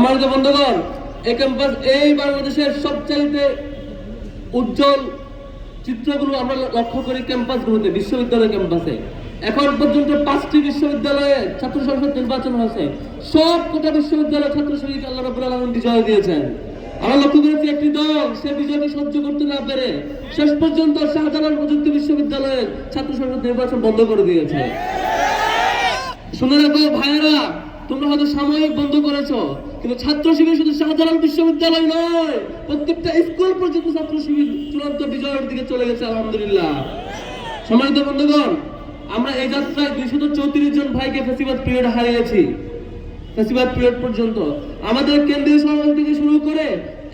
সম্মানিত বন্ধুগণ, এই ক্যাম্পাস এই বাংলাদেশের সবচাইতে উজ্জ্বল চিত্রগুলো আমরা লক্ষ্য করি ক্যাম্পাসগুলোতে, বিশ্ববিদ্যালয় ক্যাম্পাসে। এখন পর্যন্ত 5টি বিশ্ববিদ্যালয়ে ছাত্র সংসদ নির্বাচন হয়েছে। সব কটা বিশ্ববিদ্যালয় ছাত্র সঙ্গীত আল্লাহ রাব্বুল আলামিন বিজয় দিয়েছেন। আমরা লক্ষ্য করেছি একটি দল সে বিজয়কে সহ্য করতে না পেরে শেষ পর্যন্ত শাহজালাল প্রযুক্তি বিশ্ববিদ্যালয়ের ছাত্র সংসদ নির্বাচন বন্ধ করে দিয়েছে। শুনে রাখো ভাইয়েরা, তোমরা হয়তো সাময়িক বন্ধ করেছো, কিন্তু ছাত্র শিবির শুধু শাহজালাল বিশ্ববিদ্যালয় নয়, প্রত্যেকটা স্কুল পর্যন্ত ছাত্র শিবির চূড়ান্ত বিজয়ের দিকে চলে গেছে আলহামদুলিল্লাহ। সম্মানিত বন্ধুগণ, আমরা এই যাত্রায় 234 জন ভাইকে ফেসিবাদ পিরিয়ড হারিয়েছি। ফেসিবাদ পিরিয়ড পর্যন্ত আমাদের কেন্দ্রীয় সভাপতি থেকে শুরু করে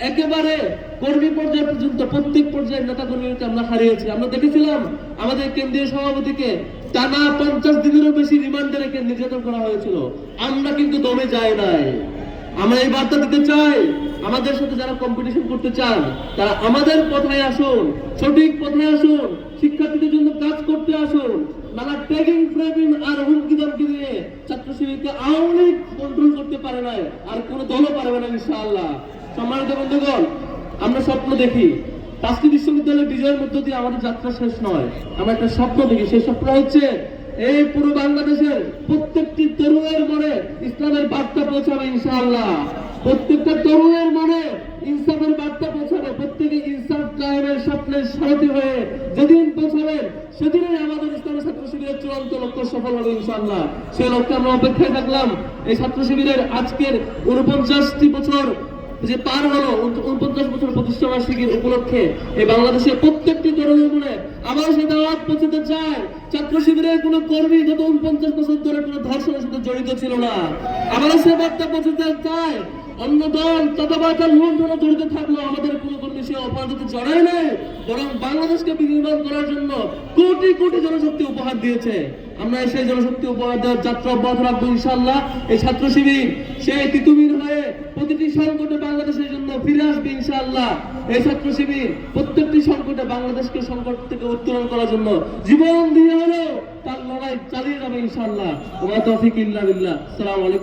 একেবারে কর্মী পর্যায় পর্যন্ত প্রত্যেক পর্যায়ের নেতা কর্মীকে আমরা হারিয়েছি। আমরা দেখেছিলাম আমাদের কেন্দ্রীয় সভাপতিকে টানা 50 দিনেরও বেশি রিমান্ডে রেখে নির্যাতন করা হয়েছিল। আমরা কিন্তু দমে যাই নাই। আমরা এই বার্তা দিতে চাই, আমাদের সাথে যারা কম্পিটিশন করতে চান তারা আমাদের পথায় আসুন, সঠিক পথে আসুন, শিক্ষার্থীদের জন্য কাজ করতে আসুন। নানা ট্যাগিং ফ্রেমিং আর হুমকি ধমকি দিয়ে ছাত্র শিবিরকে আওয়ামী লীগ কন্ট্রোল করতে পারে না, আর কোনো দলও পারবে না ইনশাআল্লাহ। সম্মানিত বন্ধুগণ, আমরা স্বপ্ন দেখি 5টি বিশ্ববিদ্যালয়ের বিজয়ের মধ্য দিয়ে আমাদের যাত্রা শেষ নয়। আমরা একটা স্বপ্ন দেখি, সেই স্বপ্ন হচ্ছে এই পুরো বাংলাদেশের প্রত্যেকটি তরুণের মনে ইসলামের বার্তা পৌঁছাবে ইনশাআল্লাহ। প্রত্যেকটা তরুণের মনে ইনসাফের বার্তা পৌঁছাবে। প্রত্যেকে ইনসাফ কায়েমের স্বপ্নের সারথি হয়ে যেদিন পৌঁছাবেন সেদিনই আমাদের ইসলামের ছাত্র শিবিরের চূড়ান্ত লক্ষ্য সফল হবে ইনশাআল্লাহ। সেই লক্ষ্যে আমরা অপেক্ষায় থাকলাম। এই ছাত্র শিবিরের আজকের 49টি বছর যে পার হলো, 49 বছর প্রতিষ্ঠা বার্ষিকীর উপলক্ষে এই বাংলাদেশের প্রত্যেকটি তরুণের মনে আবার সেই দাওয়াত পৌঁছাতে চায়। ছাত্র শিবিরের কোনো কর্মী গত 49 বছর ধরে কোনো ধর্ষণের সাথে জড়িত ছিল না। আবারও সে বার্তা পৌঁছাতে চায়, অন্য দল চাঁদাবাজার লুণ্ঠনে জড়িত থাকলো, আমাদের কোনো কর্মী সে অপরাধীতে জড়ায় নাই, বরং বাংলাদেশকে বিনির্মাণ করার জন্য কোটি কোটি জনশক্তি উপহার দিয়েছে। আমরা সেই জনশক্তি উপহার দেওয়ার যাত্রা অব্যাহত রাখবো ইনশাআল্লাহ। এই ছাত্র শিবির সেই তিতুমির হয়ে প্রতিটি সংকটে বাংলাদেশের জন্য ফিরে আসবে ইনশাআল্লাহ। এই ছাত্র শিবির প্রত্যেকটি সংকটে বাংলাদেশকে সংকট থেকে উত্তরণ করার জন্য জীবন দিয়ে হলেও তার লড়াই চালিয়ে যাবে ইনশাআল্লাহ। ওয়া তৌফিক ইল্লা বিল্লাহ। আসসালামু আলাইকুম।